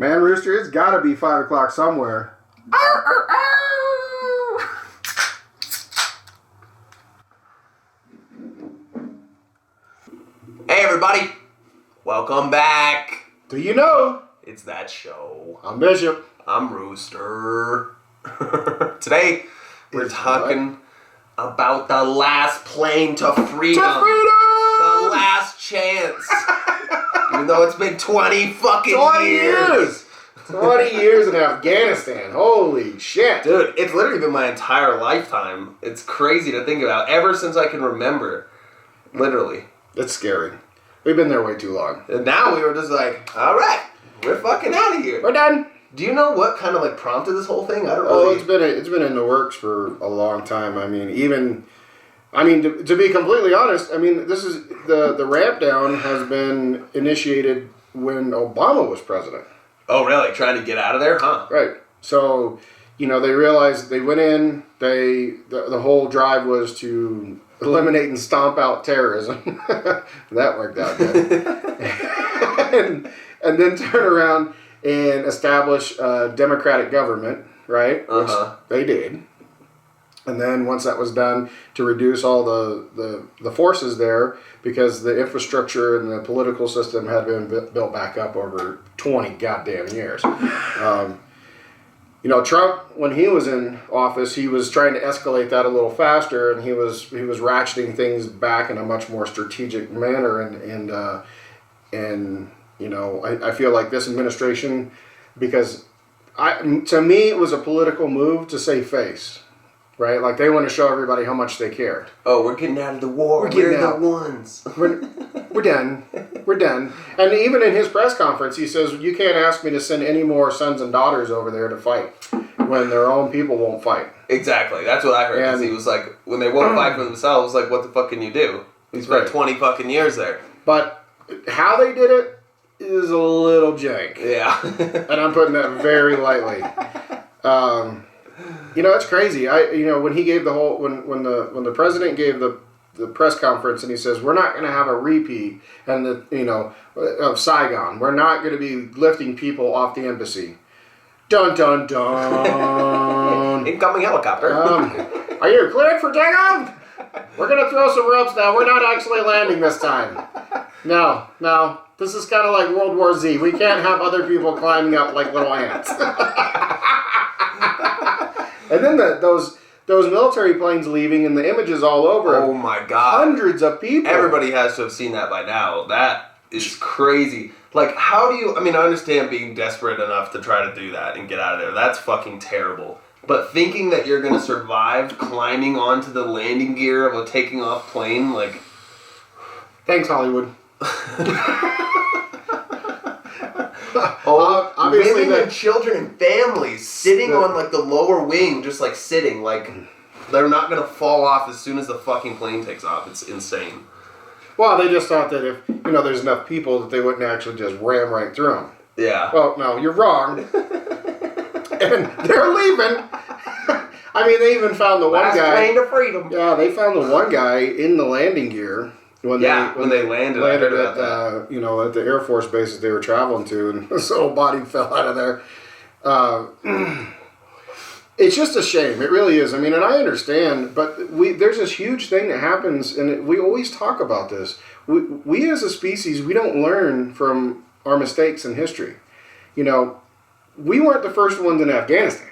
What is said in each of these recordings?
Man, Rooster, it's gotta be 5 o'clock somewhere. Hey everybody, welcome back. Do you know? It's that show. I'm Bishop. I'm Rooster. Today, we're talking about the last plane to freedom. The last chance. Even though it's been 20 fucking 20 years. 20 years in Afghanistan. Holy shit. Dude, it's literally been my entire lifetime. It's crazy to think about. Ever since I can remember. Literally. It's scary. We've been there way too long. And now we were just like, alright, we're fucking out of here. We're done. Do you know what kind of like prompted this whole thing? I don't Oh, really... it's been in the works for a long time. To be completely honest, this is the ramp down has been initiated when Obama was president. Oh, really? Trying to get out of there, huh? Right. So, they realized they went in. The whole drive was to eliminate and stomp out terrorism. That worked out good. and then turn around and establish a democratic government, right? Uh-huh. Which they did. And then once that was done, to reduce all the forces there, because the infrastructure and the political system had been built back up over 20 goddamn years. Trump, when he was in office, he was trying to escalate that a little faster, and he was ratcheting things back in a much more strategic manner. I feel like this administration, because to me it was a political move to save face. Right? Like, they want to show everybody how much they care. Oh, we're getting out of the war. We're the ones. We're done. We're done. And even in his press conference, he says, you can't ask me to send any more sons and daughters over there to fight when their own people won't fight. Exactly. That's what I heard. Because he was like, when they won't fight for themselves, like, what the fuck can you do? He spent 20 fucking years there. But how they did it is a little jank. Yeah. And I'm putting that very lightly. It's crazy. When he gave when the president gave the press conference and he says, we're not going to have a repeat of Saigon. We're not going to be lifting people off the embassy. Dun dun dun. Incoming helicopter. Are you cleared for takeoff? We're going to throw some ropes now. We're not actually landing this time. No. This is kind of like World War Z. We can't have other people climbing up like little ants. And then those military planes leaving and the images all over. Oh my God. Hundreds of people. Everybody has to have seen that by now. That is crazy. Like, how do you... I understand being desperate enough to try to do that and get out of there. That's fucking terrible. But thinking that you're going to survive climbing onto the landing gear of a taking off plane, like... Thanks, Hollywood. Obviously, women and children and families sitting on like the lower wing, just like sitting, like they're not gonna fall off as soon as the fucking plane takes off. It's insane. Well, they just thought that if there's enough people that they wouldn't actually just ram right through them. Yeah. Well, no, you're wrong. And they're leaving. They even found the one guy. Last plane to freedom. Yeah, they found the one guy in the landing gear. When they landed at the Air Force bases they were traveling to, and his little body fell out of there. It's just a shame. It really is. And I understand, but there's this huge thing that happens, and we always talk about this. We as a species, we don't learn from our mistakes in history. We weren't the first ones in Afghanistan.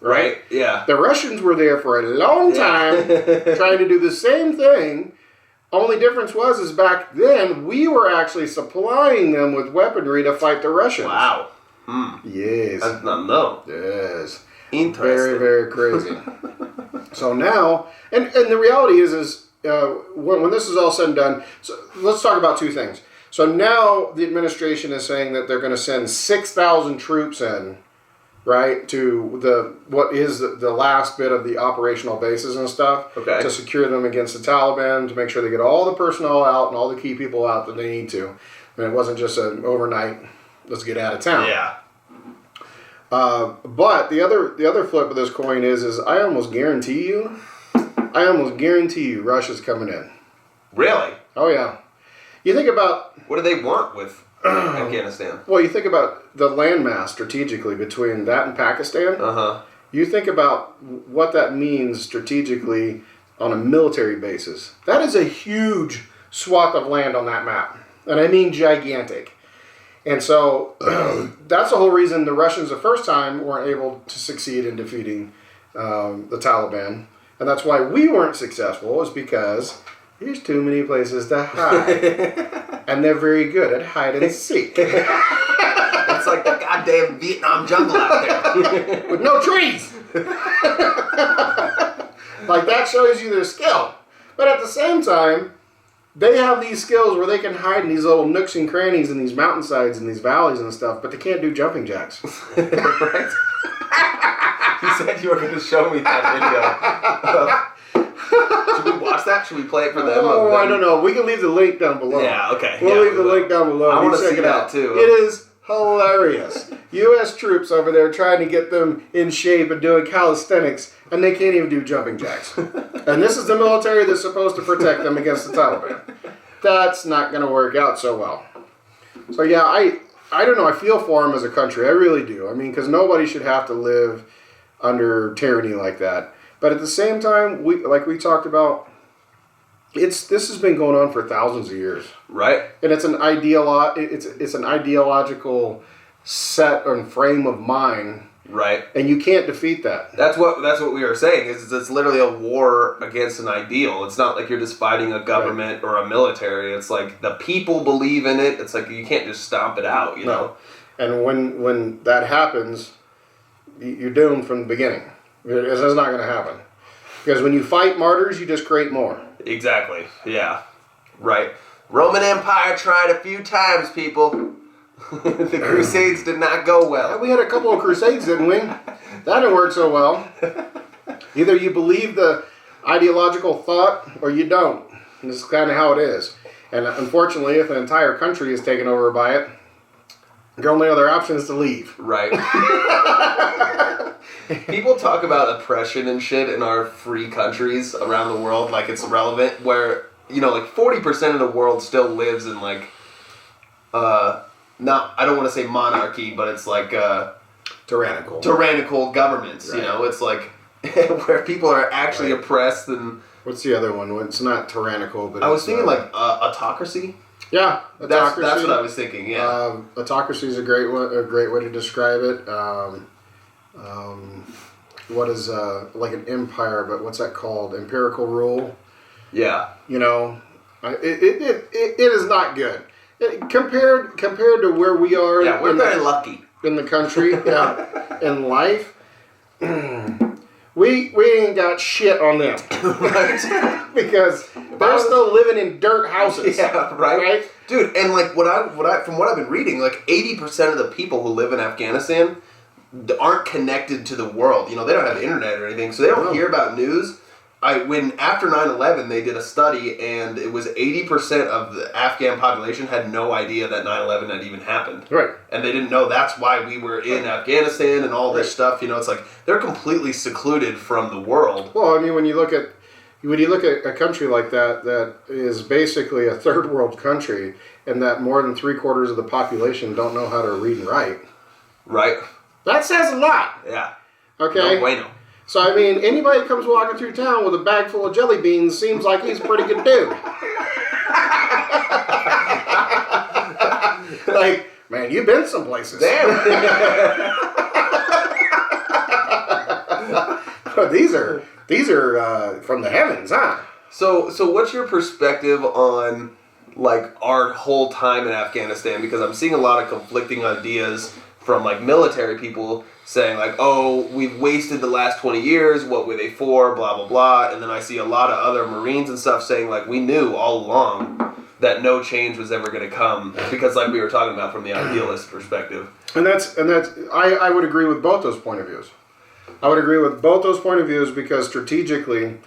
Right? Yeah. The Russians were there for a long time trying to do the same thing. Only difference is back then we were actually supplying them with weaponry to fight the Russians. Wow. Yes. I did not know. Yes. Interesting. Very, very crazy. So now, and the reality is when this is all said and done, so let's talk about two things. So now the administration is saying that they're going to send 6,000 troops in, right, to what is the last bit of the operational bases and stuff, to secure them against the Taliban, to make sure they get all the personnel out and all the key people out that they need to. And it wasn't just an overnight, let's get out of town. Yeah. But the other flip of this coin is I almost guarantee you Russia's coming in. Really? Oh, yeah. You think about... What do they want with Afghanistan. Well, you think about the landmass strategically between that and Pakistan. You think about what that means strategically on a military basis. That is a huge swath of land on that map. And I mean gigantic. And so that's the whole reason the Russians the first time weren't able to succeed in defeating the Taliban. And that's why we weren't successful, is because there's too many places to hide. And they're very good at hide and seek. It's like the goddamn Vietnam jungle out there. With no trees. Like, that shows you their skill. But at the same time, they have these skills where they can hide in these little nooks and crannies in these mountainsides and these valleys and stuff, but they can't do jumping jacks. Right? You said you were going to show me that video. Should we watch that? Should we play it for them? Oh, I don't know. We can leave the link down below. Yeah, okay. We'll leave the link down below. I want to check see it that out too. It is hilarious. U.S. troops over there trying to get them in shape and doing calisthenics, and they can't even do jumping jacks. And this is the military that's supposed to protect them against the Taliban. That's not going to work out so well. So yeah, I don't know. I feel for them as a country. I really do. I mean, because nobody should have to live under tyranny like that. But at the same time, like we talked about, this has been going on for thousands of years. Right. And it's an ideological set and frame of mind. Right. And you can't defeat that. That's what we were saying. Is it's literally a war against an ideal. It's not like you're just fighting a government or a military. It's like the people believe in it. It's like you can't just stomp it out, you know? And when that happens, you're doomed from the beginning. It's not going to happen. Because when you fight martyrs, you just create more. Exactly. Yeah. Right. Roman Empire tried a few times, people. The Crusades did not go well. Yeah, we had a couple of Crusades, didn't we? That didn't work so well. Either you believe the ideological thought or you don't. And this is kind of how it is. And unfortunately, if an entire country is taken over by it, your only other option is to leave. Right. People talk about oppression and shit in our free countries around the world like it's irrelevant, where, you know, like 40% of the world still lives in like, I don't want to say monarchy, but it's like, tyrannical governments, right. You know, it's like, where people are actually oppressed and... What's the other one? It's not tyrannical, but I was thinking like, autocracy? Yeah, that's what I was thinking. Yeah, autocracy is a great way to describe it. What is like an empire? But what's that called? Empirical rule. Yeah, you know, it is not good compared to where we are. Yeah, we're very lucky in the country. Yeah, in life. We ain't got shit on them. Right? Because they're still living in dirt houses. Yeah, right? Dude, and like from what I've been reading, like 80% of the people who live in Afghanistan aren't connected to the world. You know, they don't have internet or anything, so they don't hear about news. After 9/11, they did a study, and it was 80% of the Afghan population had no idea that 9/11 had even happened. Right. And they didn't know that's why we were in Afghanistan and all this stuff. You know, it's like they're completely secluded from the world. Well, I mean, when you look at a country like that is basically a third world country, and that more than 3/4 of the population don't know how to read and write. Right. That says a lot. Yeah. Okay. No bueno. So, I mean, anybody that comes walking through town with a bag full of jelly beans seems like he's a pretty good dude. Like, man, you've been some places. Damn. But these are from the heavens, huh? So what's your perspective on, like, our whole time in Afghanistan? Because I'm seeing a lot of conflicting ideas from, like, military people saying, like, oh, we've wasted the last 20 years, what were they for, blah, blah, blah. And then I see a lot of other Marines and stuff saying, like, we knew all along that no change was ever going to come. Because, like we were talking about from the idealist perspective. And that's I would agree with both those point of views. I would agree with both those point of views because strategically,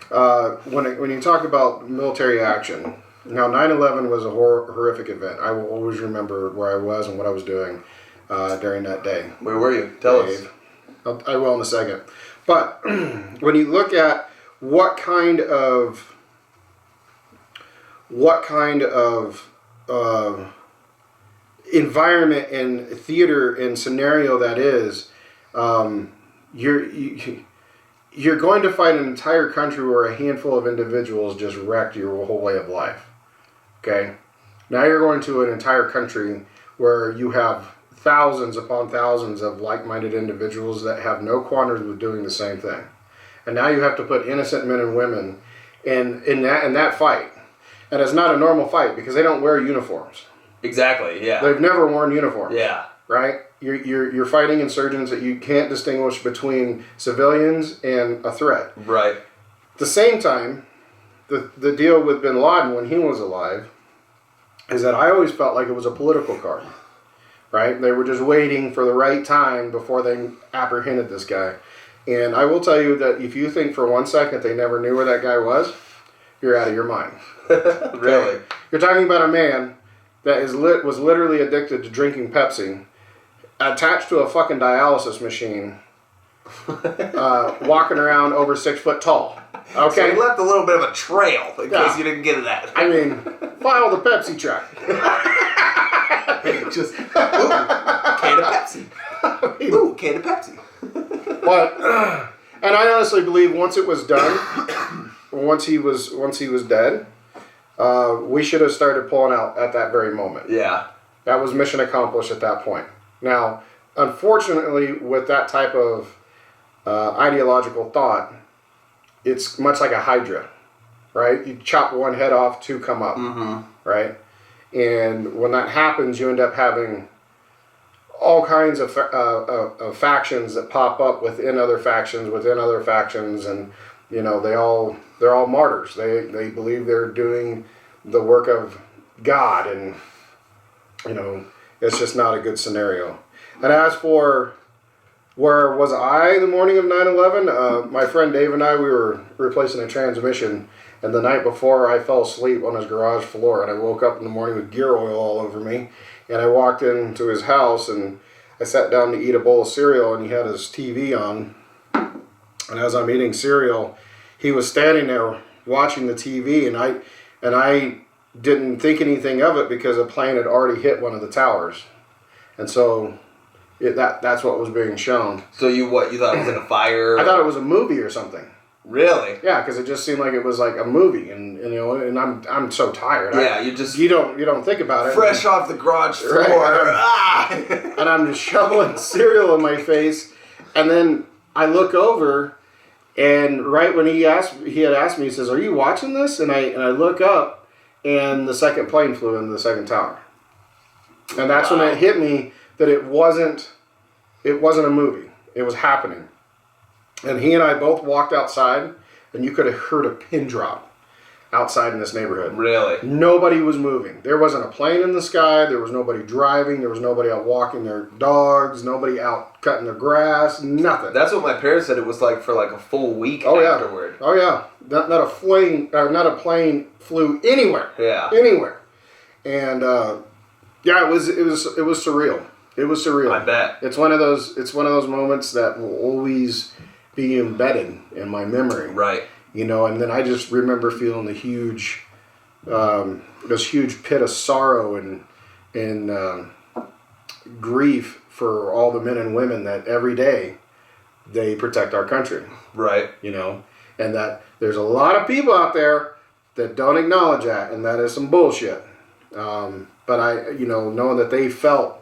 when you talk about military action, now 9/11 was a horrific event. I will always remember where I was and what I was doing during that day. Where were you? Tell us. I will in a second. But when you look at what kind of environment and theater and scenario that is, you're going to find an entire country where a handful of individuals just wrecked your whole way of life. Okay? Now you're going to an entire country where you have thousands upon thousands of like-minded individuals that have no qualms with doing the same thing. And now you have to put innocent men and women in that fight. And it's not a normal fight because they don't wear uniforms. Exactly, yeah. They've never worn uniforms. Yeah. Right? You're fighting insurgents that you can't distinguish between civilians and a threat. Right. At the same time, the deal with bin Laden when he was alive is that I always felt like it was a political card. Right? They were just waiting for the right time before they apprehended this guy. And I will tell you that if you think for 1 second they never knew where that guy was, you're out of your mind. Really? You're talking about a man that was literally addicted to drinking Pepsi, attached to a fucking dialysis machine, walking around over 6 foot tall. Okay? So he left a little bit of a trail in case you didn't get that. I mean, file the Pepsi truck. Just, ooh, can of Pepsi. Ooh, can of Pepsi. But, and I honestly believe once it was done, once he was dead, we should have started pulling out at that very moment. Yeah. That was mission accomplished at that point. Now, unfortunately, with that type of ideological thought, it's much like a hydra, right? You chop one head off, 2 come up, right? And when that happens, you end up having all kinds of factions that pop up within other factions, and you know they're all martyrs. They believe they're doing the work of God, and you know it's just not a good scenario. And as for where was I the morning of 9/11? My friend Dave and I, we were replacing a transmission, and the night before I fell asleep on his garage floor, and I woke up in the morning with gear oil all over me. And I walked into his house, and I sat down to eat a bowl of cereal, and he had his TV on. And as I'm eating cereal, he was standing there watching the TV, and I didn't think anything of it because a plane had already hit one of the towers, and so that's what was being shown. So you thought it was like a fire? I thought it was a movie or something. Really? Yeah, because it just seemed like it was like a movie, and you know, and I'm so tired. Yeah, you don't think about it. Fresh off the garage floor, right. And I'm just shoveling cereal in my face, and then I look over, and right when he had asked me, he says, "Are you watching this?" And I look up, and the second plane flew into the second tower, and that's when it hit me that it wasn't a movie. It was happening. And he and I both walked outside, and you could have heard a pin drop outside in this neighborhood. Really? Nobody was moving. There wasn't a plane in the sky. There was nobody driving. There was nobody out walking their dogs. Nobody out cutting their grass. Nothing. That's what my parents said it was like for like a full week afterward. Oh yeah. Not a plane flew anywhere. Yeah. Anywhere. And it was surreal. It was surreal. I bet. It's one of those moments that will always be embedded in my memory. Right. You know, and then I just remember feeling this huge pit of sorrow and grief for all the men and women that every day they protect our country. Right. You know, and that there's a lot of people out there that don't acknowledge that, and that is some bullshit. But I, you know, knowing that they felt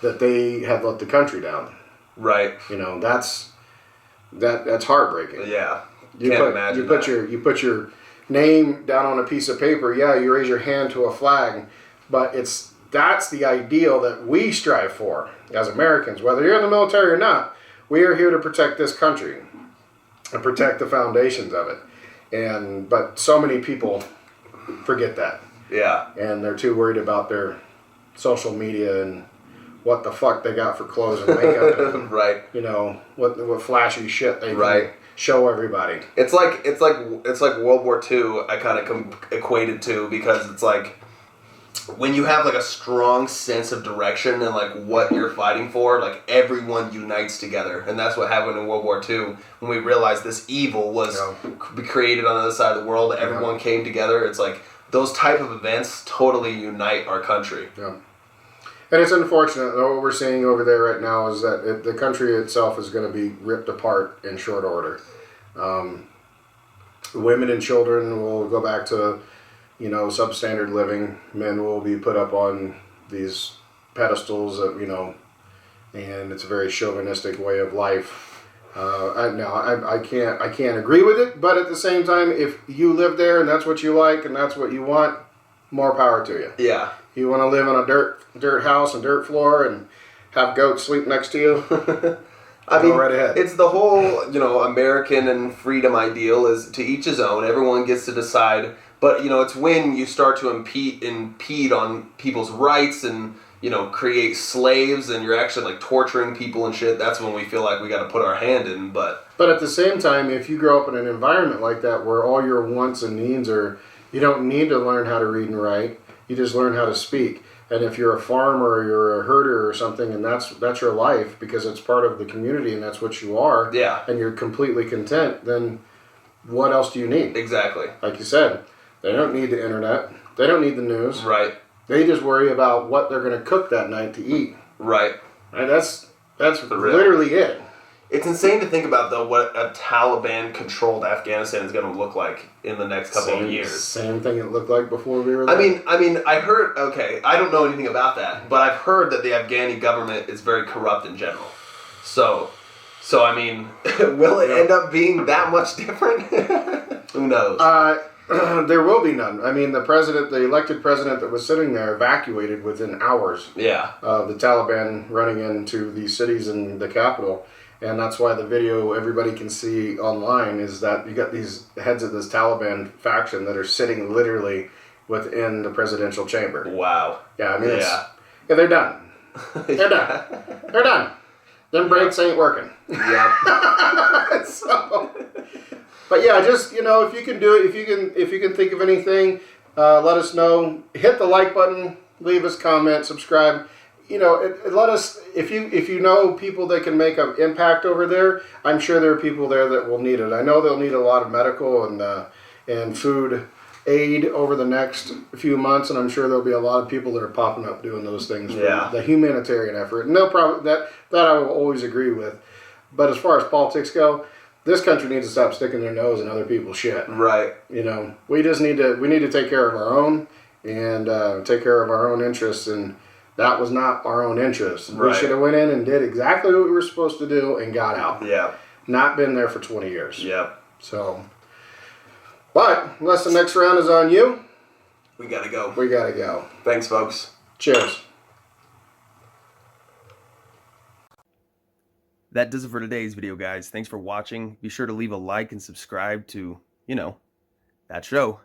that they had let the country down. Right. You know, that's heartbreaking. Yeah. You put your name down on a piece of paper. Yeah, you raise your hand to a flag, but that's the ideal that we strive for as Americans. Whether you're in the military or not, we are here to protect this country and protect the foundations of it. But so many people forget that. Yeah. And they're too worried about their social media and what the fuck they got for clothes and makeup and right. You know, what flashy shit they can show everybody. It's like World War II. I kind of equated to, because it's like when you have like a strong sense of direction and like what you're fighting for, like everyone unites together, and that's what happened in World War II when we realized this evil was created on the other side of the world. Everyone came together. It's like those type of events totally unite our country. Yeah. And it's unfortunate. What we're seeing over there right now is that the country itself is going to be ripped apart in short order. Women and children will go back to, substandard living. Men will be put up on these pedestals that, and it's a very chauvinistic way of life. I can't agree with it, but at the same time, if you live there and that's what you like and that's what you want, more power to you. Yeah. You want to live in a dirt house and dirt floor and have goats sleep next to you? I mean, right ahead. It's the whole, American and freedom ideal is to each his own. Everyone gets to decide. But, it's when you start to impede on people's rights and, create slaves and you're actually, torturing people and shit. That's when we feel like we got to put our hand in. But at the same time, if you grow up in an environment like that where all your wants and needs are, you don't need to learn how to read and write. You just learn how to speak. And if you're a farmer or you're a herder or something, and that's your life because it's part of the community and that's what you are, yeah, and you're completely content, then what else do you need? Exactly. Like you said, they don't need the internet. They don't need the news. Right. They just worry about what they're going to cook that night to eat. Right. And that's literally it. It's insane to think about, though, what a Taliban-controlled Afghanistan is going to look like in the next couple of years. Same thing it looked like before we were there. I heard, okay, I don't know anything about that, but I've heard that the Afghani government is very corrupt in general. So will it end up being that much different? Who knows? There will be none. The elected president that was sitting there evacuated within hours. Yeah. Of the Taliban running into these cities in the capital. And that's why the video everybody can see online is that you got these heads of this Taliban faction that are sitting literally within the presidential chamber. Wow. Yeah, they're done. They're done. They're done. Them brakes ain't working. Yeah. But yeah, just if you can do it, if you can think of anything, let us know. Hit the like button, leave us comment, subscribe. Let us if you know people that can make an impact over there. I'm sure there are people there that will need it. I know they'll need a lot of medical and food aid over the next few months, and I'm sure there'll be a lot of people that are popping up doing those things for the humanitarian effort. And they'll probably that I will always agree with. But as far as politics go, this country needs to stop sticking their nose in other people's shit. Right. We just need to take care of our own and take care of our own interests and. That was not our own interest. Right. We should have went in and did exactly what we were supposed to do and got out. Yeah. Not been there for 20 years. Yeah. So, but unless the next round is on you, we gotta go. We gotta go. Thanks, folks. Cheers. That does it for today's video, guys. Thanks for watching. Be sure to leave a like and subscribe to, that show.